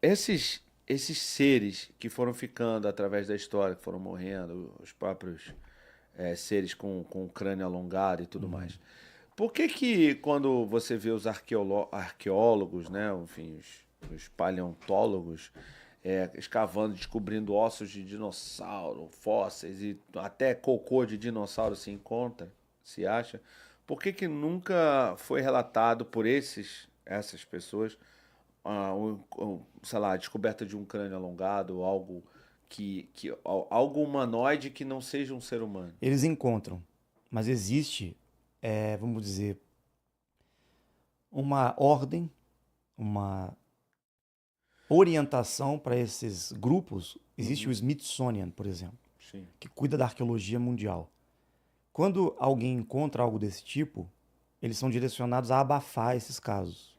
Esses seres que foram ficando através da história, que foram morrendo, os próprios seres com o crânio alongado e tudo Uhum. mais. Por que que quando você vê os arqueólogos, né, enfim, os paleontólogos, escavando, descobrindo ossos de dinossauro, fósseis e até cocô de dinossauro se encontra, se acha, por que que nunca foi relatado por essas pessoas, sei lá, a descoberta de um crânio alongado, algo algo humanoide que não seja um ser humano? Eles encontram, mas existe, vamos dizer, uma ordem, uma orientação para esses grupos. Existe o Uhum, Smithsonian, por exemplo, sim. que cuida da arqueologia mundial. Quando alguém encontra algo desse tipo, eles são direcionados a abafar esses casos.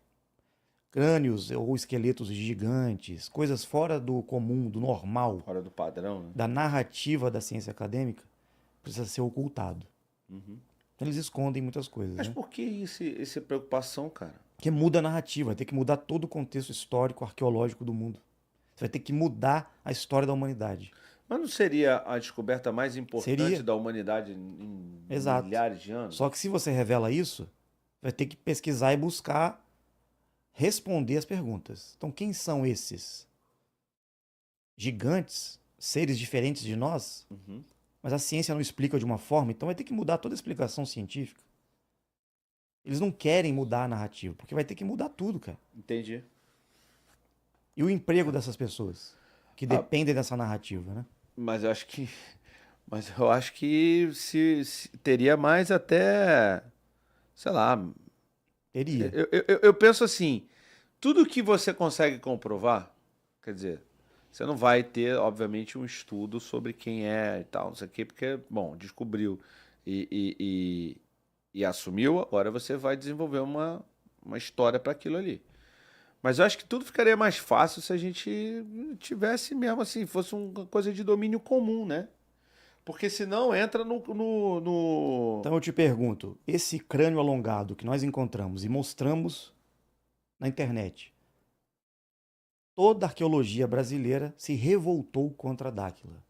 Crânios ou esqueletos gigantes, coisas fora do comum, do normal, Fora do padrão, né? da narrativa da ciência acadêmica, precisa ser ocultado. Uhum. Então, eles escondem muitas coisas, Mas né? por que essa preocupação, cara? Porque muda a narrativa, vai ter que mudar todo o contexto histórico, arqueológico do mundo. Você vai ter que mudar a história da humanidade. Mas não seria a descoberta mais importante Seria, da humanidade em exato. milhares de anos? Só que se você revela isso, vai ter que pesquisar e buscar responder as perguntas. Então, quem são esses gigantes, seres diferentes de nós? Uhum, Mas a ciência não explica de uma forma, então vai ter que mudar toda a explicação científica. Eles não querem mudar a narrativa, porque vai ter que mudar tudo, cara. entendi. E o emprego dessas pessoas, que Ah, dependem dessa narrativa, né? mas eu acho que, mas eu acho que se teria mais até, sei lá. Teria. Eu penso assim, tudo que você consegue comprovar, quer dizer, você não vai ter, obviamente, um estudo sobre quem é e tal, não sei o quê, porque, bom, descobriu e, e, e assumiu, agora você vai desenvolver uma história para aquilo ali. Mas eu acho que tudo ficaria mais fácil se a gente tivesse mesmo assim, fosse uma coisa de domínio comum, né? Porque senão entra no... Então eu te pergunto, esse crânio alongado que nós encontramos e mostramos na internet, toda a arqueologia brasileira se revoltou contra a Dáquila.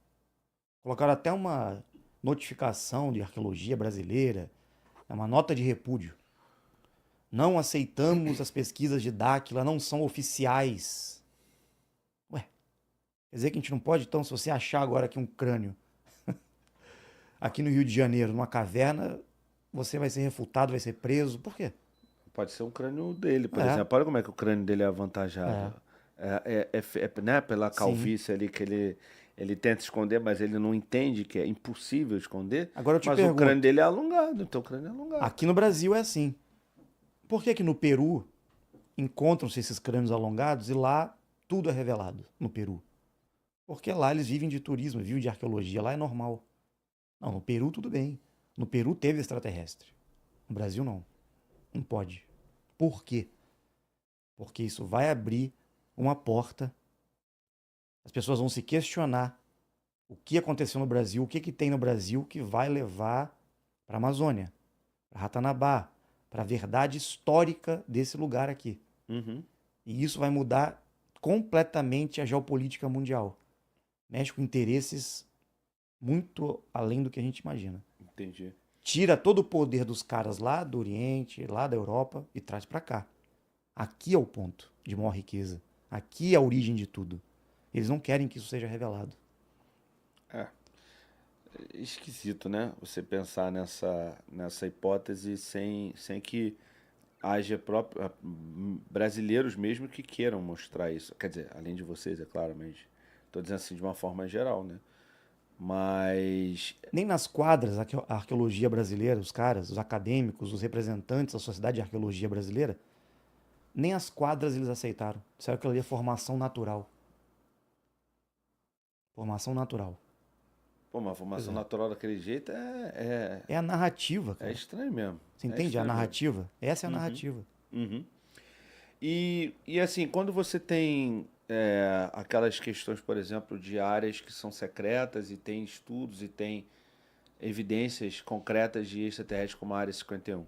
Colocaram até uma notificação de arqueologia brasileira, uma nota de repúdio. Não aceitamos as pesquisas de Dáquila, não são oficiais. Ué, quer dizer que a gente não pode, então, se você achar agora aqui um crânio, aqui no Rio de Janeiro, numa caverna, você vai ser refutado, vai ser preso. Por quê? Pode ser um crânio dele, por É, exemplo. Olha como é que o crânio dele é avantajado. é, Né, pela sim. calvície ali que ele tenta esconder, mas ele não entende que é impossível esconder. Agora eu te Mas o crânio pergunto, dele é alongado, então o crânio é alongado. aqui no Brasil é assim. Por que que no Peru encontram-se esses crânios alongados e lá tudo é revelado no Peru? Porque lá eles vivem de turismo, vivem de arqueologia, lá é normal. Não, no Peru tudo bem. No Peru teve extraterrestre. No Brasil não. Não pode. Por quê? Porque isso vai abrir uma porta. As pessoas vão se questionar o que aconteceu no Brasil, o que, que tem no Brasil que vai levar para a Amazônia, para Ratanabá, para a verdade histórica desse lugar aqui. Uhum, E isso vai mudar completamente a geopolítica mundial. Mexe com interesses muito além do que a gente imagina. entendi. Tira todo o poder dos caras lá do Oriente, lá da Europa e traz para cá. Aqui é o ponto de maior riqueza. Aqui é a origem de tudo. Eles não querem que isso seja revelado. É, esquisito, né? Você pensar nessa hipótese sem que haja brasileiros mesmo que queiram mostrar isso. Quer dizer, além de vocês, é claro, mas estou dizendo assim de uma forma geral, né? Mas Nem nas quadras a arqueologia brasileira, os caras, os acadêmicos, os representantes da Sociedade de Arqueologia Brasileira, nem as quadras eles aceitaram. Disseram que aquilo ali é formação natural. Formação natural. pô, uma Pois formação é. natural daquele jeito É a narrativa, é cara. estranho mesmo. Você É entende a estranho mesmo. narrativa? Essa é a Uhum, narrativa. uhum. E assim, quando você tem aquelas questões, por exemplo, de áreas que são secretas e tem estudos e tem evidências concretas de extraterrestres como a Área 51,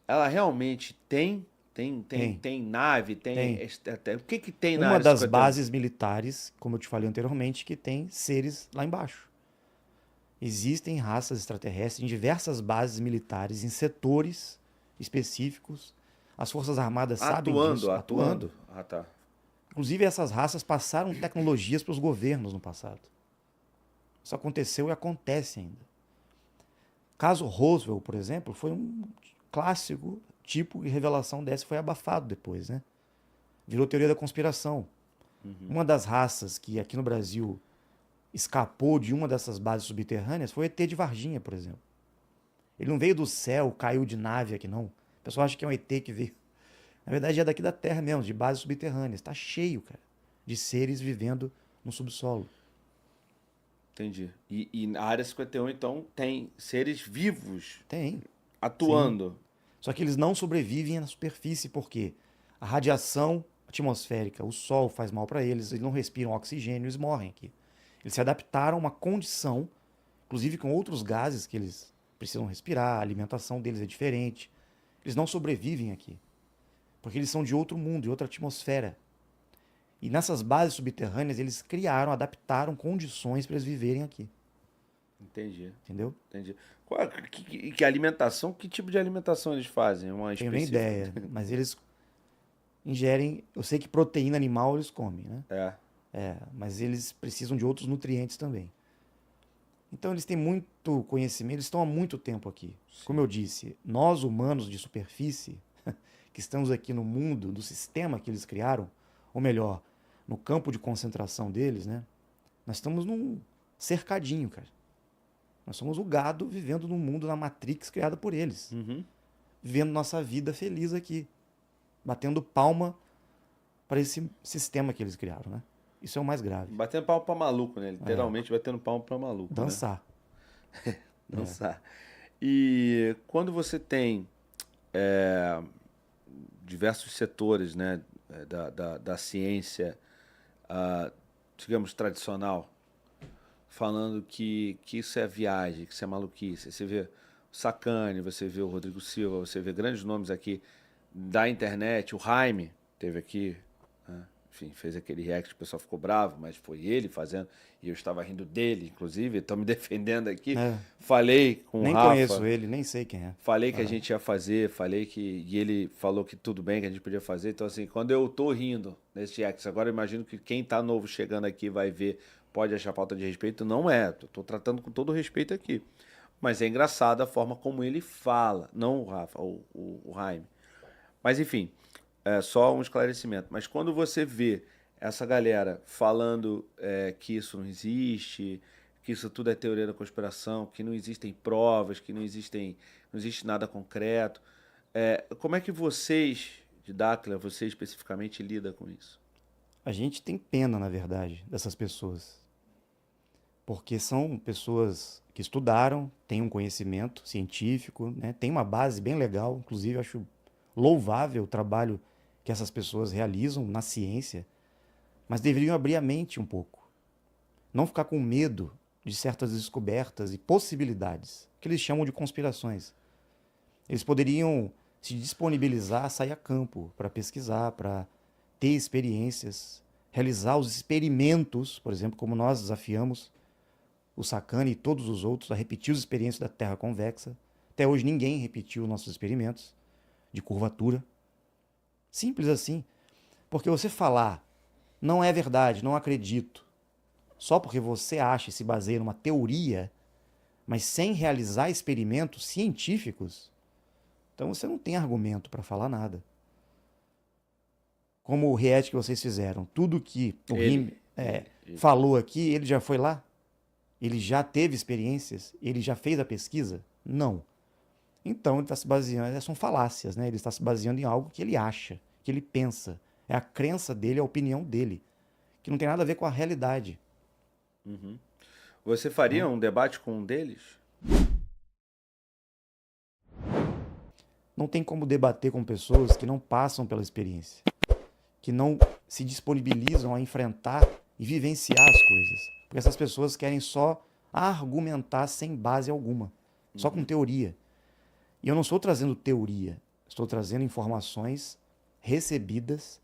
ela realmente tem Tem nave? Tem. O que tem na Uma Área das 51? bases militares, como eu te falei anteriormente, que tem seres lá embaixo. Existem raças extraterrestres em diversas bases militares, em setores específicos. As Forças Armadas sabem disso, atuando. Ah, tá. Inclusive, essas raças passaram tecnologias para os governos no passado. Isso aconteceu e acontece ainda. O caso Roswell, por exemplo, foi um clássico tipo de revelação dessa, foi abafado depois, né? Virou teoria da conspiração. Uma das raças que aqui no Brasil escapou de uma dessas bases subterrâneas foi o ET de Varginha, por exemplo. Ele não veio do céu, caiu de nave aqui, não. O pessoal acha que é um ET que veio. Na verdade, é daqui da Terra mesmo, de bases subterrâneas. Está cheio, cara, de seres vivendo no subsolo. Entendi. E na Área 51, então, tem seres vivos Tem. atuando. Só que eles não sobrevivem na superfície, porque a radiação atmosférica, o sol faz mal para eles, eles não respiram oxigênio, eles morrem aqui. Eles se adaptaram a uma condição, inclusive com outros gases que eles precisam respirar, a alimentação deles é diferente. Eles não sobrevivem aqui, porque eles são de outro mundo, de outra atmosfera. E nessas bases subterrâneas eles criaram, adaptaram condições para eles viverem aqui. Entendi. Entendeu? Entendi. Que alimentação? Que tipo de alimentação eles fazem? Uma Tenho nem específica? ideia, mas eles ingerem, eu sei que proteína animal eles comem, né? Mas eles precisam de outros nutrientes também. Então eles têm muito conhecimento, eles estão há muito tempo aqui. Como eu disse, nós humanos de superfície, que estamos aqui no mundo, do sistema que eles criaram, ou melhor, no campo de concentração deles, né? Nós estamos num cercadinho, cara. Nós somos o gado vivendo num mundo, na Matrix criada por eles. Vivendo nossa vida feliz aqui. Batendo palma para esse sistema que eles criaram, né? Isso é o mais grave. Batendo palma pra maluco, né? Literalmente batendo palma pra maluco. Dançar. Né? Dançar. E quando você tem diversos setores, né, da ciência, digamos, tradicional, falando que isso é viagem, que isso é maluquice. Você vê o Sacani, você vê o Rodrigo Silva, você vê grandes nomes aqui da internet, o Jaime teve aqui, né? Enfim, fez aquele react, o pessoal ficou bravo, mas foi ele fazendo, e eu estava rindo dele, inclusive, estão me defendendo aqui. Falei com o Nem Rafa. conheço ele, nem sei quem é. Falei que a gente ia fazer, e ele falou que tudo bem, que a gente podia fazer. Então, assim, quando eu tô rindo nesse react, agora eu imagino que quem tá novo chegando aqui vai ver, pode achar falta de respeito. Não é, tô tratando com todo o respeito aqui. Mas é engraçado a forma como ele fala, não o Rafa, o Jaime. Mas, enfim, é só um esclarecimento. Mas quando você vê essa galera falando que isso não existe, que isso tudo é teoria da conspiração, que não existem provas, que não existe nada concreto, como é que vocês, de Dáquila, você especificamente, lida com isso? A gente tem pena, na verdade, dessas pessoas. Porque são pessoas que estudaram, têm um conhecimento científico, né? Tem uma base bem legal, inclusive eu acho louvável o trabalho que essas pessoas realizam na ciência, mas deveriam abrir a mente um pouco. Não ficar com medo de certas descobertas e possibilidades, que eles chamam de conspirações. Eles poderiam se disponibilizar a sair a campo para pesquisar, para ter experiências, realizar os experimentos, por exemplo, como nós desafiamos o Sacani e todos os outros a repetir as experiências da Terra convexa. Até hoje ninguém repetiu nossos experimentos de curvatura. Simples assim. Porque você falar, não é verdade, não acredito, só porque você acha e se baseia numa teoria, mas sem realizar experimentos científicos, então você não tem argumento para falar nada. Como o react que vocês fizeram, tudo que o Rim falou aqui, ele já foi lá? Ele já teve experiências? Ele já fez a pesquisa? Não. Então ele está se baseando, são falácias, né? Ele está se baseando em algo que ele acha, que ele pensa. É a crença dele, a opinião dele, que não tem nada a ver com a realidade. Você faria um debate com um deles? Não tem como debater com pessoas que não passam pela experiência, que não se disponibilizam a enfrentar e vivenciar as coisas. Porque essas pessoas querem só argumentar sem base alguma, só com teoria. E eu não estou trazendo teoria, estou trazendo informações recebidas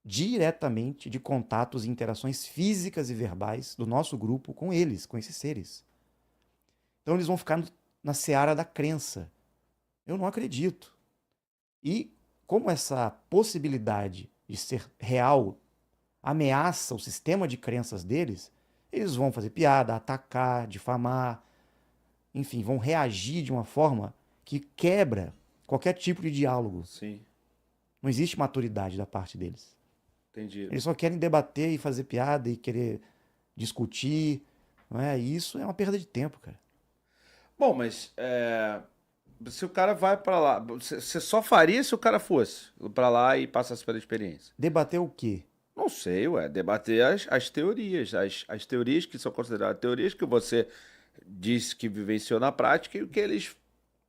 diretamente de contatos e interações físicas e verbais do nosso grupo com eles, com esses seres. Então eles vão ficar na seara da crença. Eu não acredito. E como essa possibilidade de ser real ameaça o sistema de crenças deles, eles vão fazer piada, atacar, difamar, enfim, vão reagir de uma forma que quebra qualquer tipo de diálogo. Sim, Não existe maturidade da parte deles. entendi. Eles só querem debater e fazer piada e querer discutir, não é? E isso é uma perda de tempo, cara. Bom, mas se o cara vai pra lá, você só faria se o cara fosse pra lá e passasse pela experiência? Debater o quê? Não sei, ué, debater as teorias, as teorias que são consideradas teorias que você disse que vivenciou na prática e o que eles,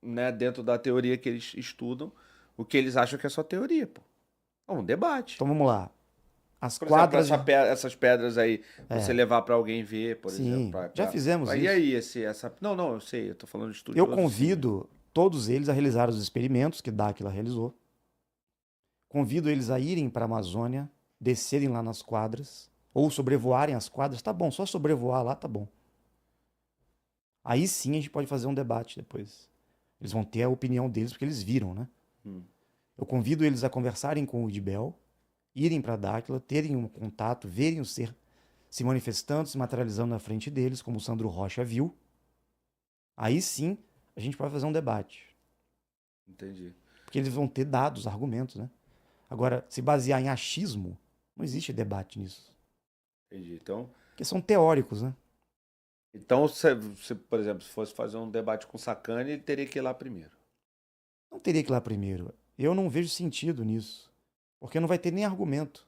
né, dentro da teoria que eles estudam, o que eles acham que é só teoria, pô. É um debate. Então vamos lá. As Por exemplo, quadras. essas pedras aí, você levar pra alguém ver, por Sim, exemplo. já fizemos E isso. aí, essa. Não, não, eu sei, eu tô falando de Eu estudioso. convido todos eles a realizar os experimentos que Dáquila realizou. Convido eles a irem para a Amazônia, descerem lá nas quadras, ou sobrevoarem as quadras. Tá bom, só sobrevoar lá tá bom. Aí sim a gente pode fazer um debate depois. Eles vão ter a opinião deles porque eles viram, né? Eu convido eles a conversarem com o Idibel, irem para Dáquila, terem um contato, verem o ser se manifestando, se materializando na frente deles, como o Sandro Rocha viu. Aí sim a gente pode fazer um debate. Entendi. Porque eles vão ter dados, argumentos, né? Agora, se basear em achismo, não existe debate nisso. Entendi. Então, Porque são teóricos, né? se, por exemplo, se fosse fazer um debate com o Sacani, ele teria que ir lá primeiro. Não teria que ir lá primeiro. Eu não vejo sentido nisso. Porque não vai ter nem argumento.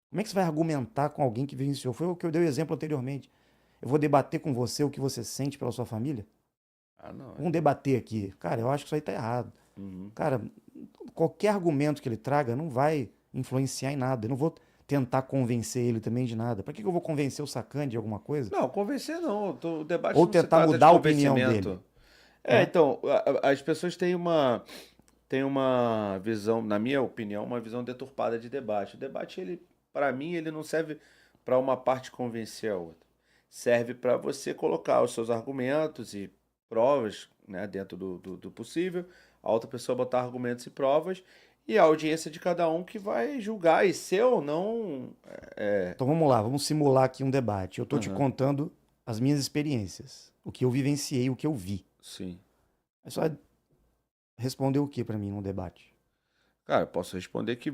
Como é que você vai argumentar com alguém que vivenciou? Foi o que eu dei o exemplo anteriormente. Eu vou debater com você o que você sente pela sua família? Ah, não. Vamos debater aqui. Cara, eu acho que isso aí tá errado. Cara, qualquer argumento que ele traga não vai influenciar em nada. Eu não vou tentar convencer ele também de nada. Pra que eu vou convencer o Sacani de alguma coisa? Não, convencer não. O debate Ou não se tentar trata mudar de a opinião convencimento. dele. É, Né? então, as pessoas têm uma visão, na minha opinião, uma visão deturpada de debate. O debate, ele, para mim, ele não serve para uma parte convencer a outra. Serve para você colocar os seus argumentos e provas, né, dentro do possível, a outra pessoa botar argumentos e provas, e a audiência de cada um que vai julgar, e ser ou não. Então vamos lá, vamos simular aqui um debate. Eu estou te Aham. contando as minhas experiências, o que eu vivenciei, o que eu vi. Sim. É só responder o que para mim num debate? Cara, eu posso responder que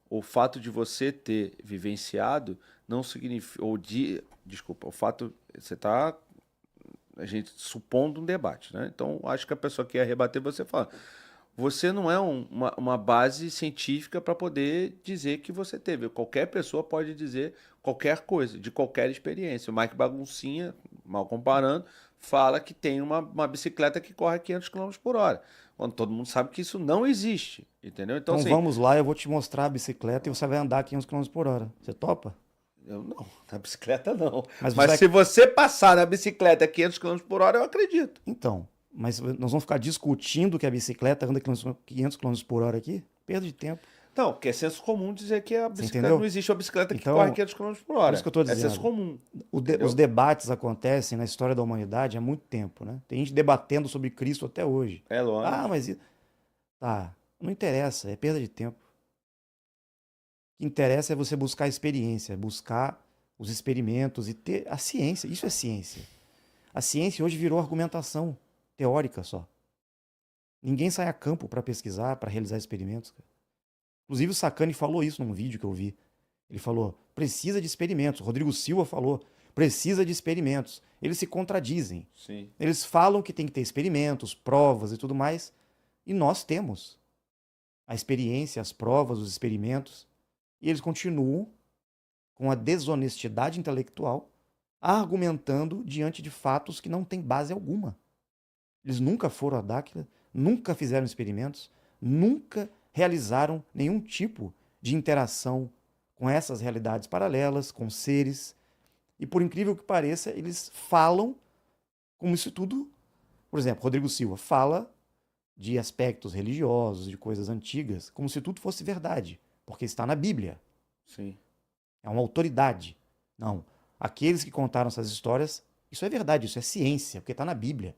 o fato de você ter vivenciado não significa, desculpa, o fato, você está, a gente supondo um debate, né? Então, acho que a pessoa que ia rebater você fala, você não é uma base científica para poder dizer que você teve. Qualquer pessoa pode dizer qualquer coisa, de qualquer experiência. O Mike Baguncinha, mal comparando, fala que tem uma bicicleta que corre a 500 km por hora. Quando todo mundo sabe que isso não existe, entendeu? Então, Então assim, vamos lá, eu vou te mostrar a bicicleta e você vai andar 500 km por hora. Você topa? eu não, na bicicleta não. Mas Mas você vai- se você passar na bicicleta a 500 km por hora, eu acredito. Então, mas nós vamos ficar discutindo que a bicicleta anda 500 km por hora aqui? Perda de tempo. Não, porque é senso comum dizer que a bicicleta entendeu? não existe uma bicicleta que Então, corre 500 km por hora. por isso que eu tô É dizendo. senso comum. Os debates acontecem na história da humanidade há muito tempo, né? Tem gente debatendo sobre Cristo até hoje. É lógico. Ah, mas... Tá, não interessa, é perda de tempo. O que interessa é você buscar a experiência, buscar os experimentos e ter a ciência. Isso é ciência. A ciência hoje virou argumentação teórica só. Ninguém sai a campo para pesquisar, para realizar experimentos. Cara. Inclusive o Sacani falou isso num vídeo que eu vi. Ele falou, precisa de experimentos. O Rodrigo Silva falou, precisa de experimentos. Eles se contradizem. Sim. Eles falam que tem que ter experimentos, provas e tudo mais. E nós temos a experiência, as provas, os experimentos. E eles continuam com a desonestidade intelectual, argumentando diante de fatos que não têm base alguma. Eles nunca foram a Dáquila, nunca fizeram experimentos, nunca realizaram nenhum tipo de interação com essas realidades paralelas, com seres. E por incrível que pareça, eles falam como isso tudo... Por exemplo, Rodrigo Silva fala de aspectos religiosos, de coisas antigas, como se tudo fosse verdade, porque está na Bíblia. Sim. É uma autoridade. Não. Aqueles que contaram essas histórias, isso é verdade, isso é ciência, porque está na Bíblia.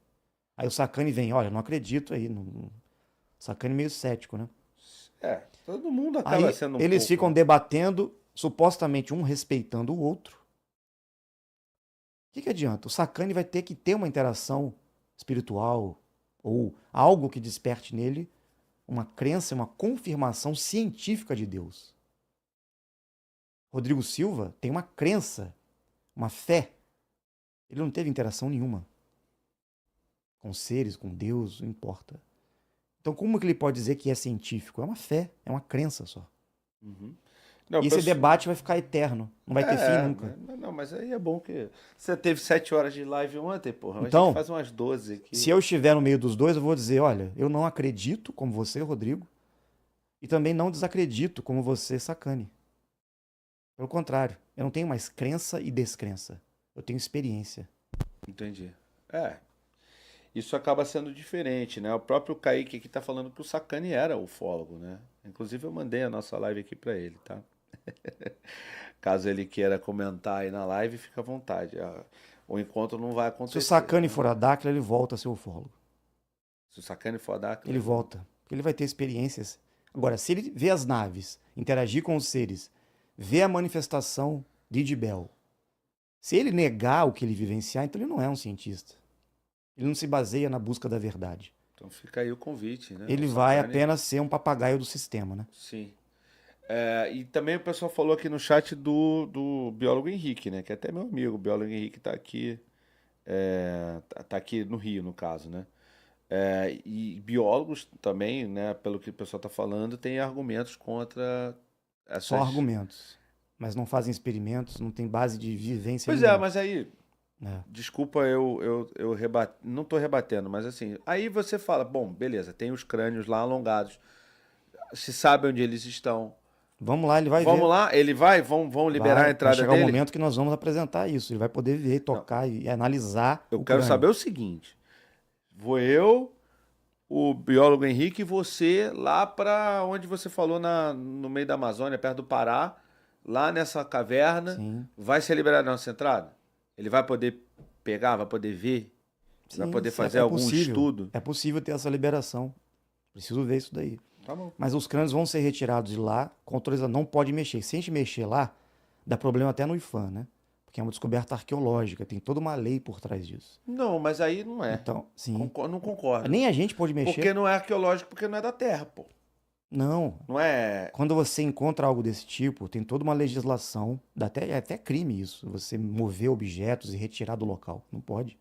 Aí o Sacani vem, olha, não acredito aí. Não... Sacani meio cético, né? Todo mundo acaba Aí sendo um eles pouco, ficam né? debatendo, supostamente um respeitando o outro. O que adianta? O Sacani vai ter que ter uma interação espiritual ou algo que desperte nele uma crença, uma confirmação científica de Deus. Rodrigo Silva tem uma crença, uma fé. Ele não teve interação nenhuma com seres, com Deus, não importa. Então, como que ele pode dizer que é científico? É uma fé, é uma crença só. Uhum. Não, E esse pessoal, debate vai ficar eterno, não vai ter fim nunca. não, mas aí é bom que você teve 7 horas de live ontem, porra. A gente Então, faz umas 12 se aqui. eu estiver no meio dos dois, eu vou dizer, olha, eu não acredito como você, Rodrigo, e também não desacredito como você, Sacani. Pelo contrário, eu não tenho mais crença e descrença. Eu tenho experiência. Entendi. Isso acaba sendo diferente, né? O próprio Kaique aqui tá falando que o Sacani era ufólogo, né? Inclusive eu mandei a nossa live aqui pra ele, tá? Caso ele queira comentar aí na live, fica à vontade. O encontro não vai Se o acontecer, Sacani né? for a Dáquila, ele volta a ser ufólogo. Se o Sacani for dar, Ele volta. Porque ele vai ter experiências. Agora, se ele vê as naves, interagir com os seres, vê a manifestação de Idibel, se ele negar o que ele vivenciar, então ele não é um cientista. Ele não se baseia na busca da verdade. então fica aí o convite, né? O Ele vai Sacani, apenas ser um papagaio do sistema, né? sim. E também o pessoal falou aqui no chat do biólogo Henrique, né? Que é até meu amigo, o biólogo Henrique tá aqui, tá aqui no Rio, no caso, né? E biólogos também, né? Pelo que o pessoal tá falando, tem argumentos contra Só essas. argumentos. Mas não fazem experimentos, não tem base de vivência Pois é, nenhuma. mas aí, É. desculpa eu não tô rebatendo, mas assim, aí você fala, bom, beleza, tem os crânios lá alongados, se sabe onde eles estão. Vamos lá, ele vai Vamos ver. lá, ele vai, vão liberar a Vai entrada chegar o dele? momento que nós vamos apresentar isso. Ele vai poder ver, Não, tocar e analisar eu o quero crânio. saber o seguinte: vou eu, o biólogo Henrique e você lá para onde você falou no meio da Amazônia, perto do Pará, lá nessa caverna, Sim, vai ser liberada a nossa entrada? Ele vai poder pegar, vai poder ver, vai sim, poder sim, fazer é algum possível. estudo? É possível ter essa liberação. Preciso ver isso daí. Tá bom. Mas os crânios vão ser retirados de lá, controles não pode mexer. Se a gente mexer lá, dá problema até no IFAM, né? Porque é uma descoberta arqueológica, tem toda uma lei por trás disso. Não, mas aí não é. Então, sim. Não concordo. Nem a gente pode mexer. Porque não é arqueológico, porque não é da Terra, pô. Não. Não é. Quando você encontra algo desse tipo, tem toda uma legislação, é até crime isso, você mover objetos e retirar do local. Não pode.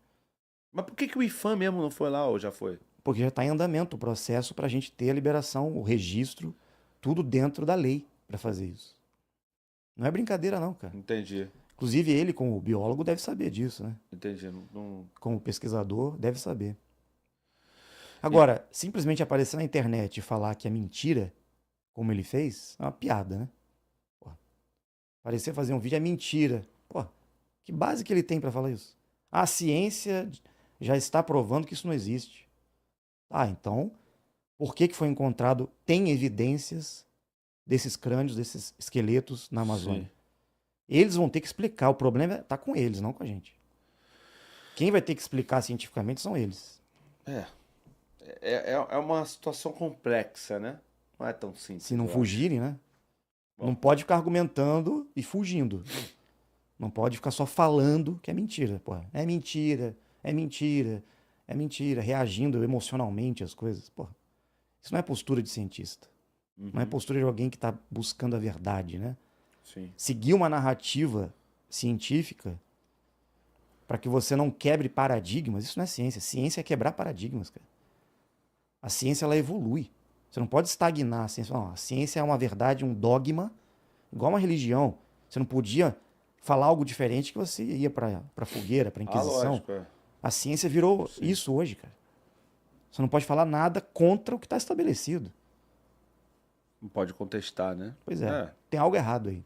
Mas por que o IFAM mesmo não foi lá ou já foi? Porque já está em andamento o processo para a gente ter a liberação, o registro, tudo dentro da lei para fazer isso. Não é brincadeira não, cara. Entendi. Inclusive ele, como biólogo, deve saber disso, né? Entendi. Como pesquisador, deve saber. Agora, simplesmente aparecer na internet e falar que é mentira, como ele fez, é uma piada, né? Pô, aparecer fazer um vídeo é mentira. Pô, que base que ele tem para falar isso? A ciência já está provando que isso não existe. Ah, então, por que foi encontrado? Tem evidências desses crânios, desses esqueletos na Amazônia. Sim. Eles vão ter que explicar. O problema está com eles, não com a gente. Quem vai ter que explicar cientificamente são eles. É uma situação complexa, né? Não é tão simples. Se não eu fugirem, né? Bom. Não pode ficar argumentando e fugindo. Não pode ficar só falando que é mentira. Pô, é mentira, é mentira, é mentira, reagindo emocionalmente às coisas. Pô, isso não é postura de cientista. Não é postura de alguém que está buscando a verdade, né? Sim. Seguir uma narrativa científica para que você não quebre paradigmas, isso não é ciência. Ciência é quebrar paradigmas, cara. A ciência, ela evolui. Você não pode estagnar a ciência. Não, a ciência é uma verdade, um dogma, igual uma religião. Você não podia falar algo diferente que você ia para fogueira, para Inquisição. Lógico, é. A ciência virou isso hoje, cara. Você não pode falar nada contra o que está estabelecido. Não pode contestar, né? Pois é, tem algo errado aí.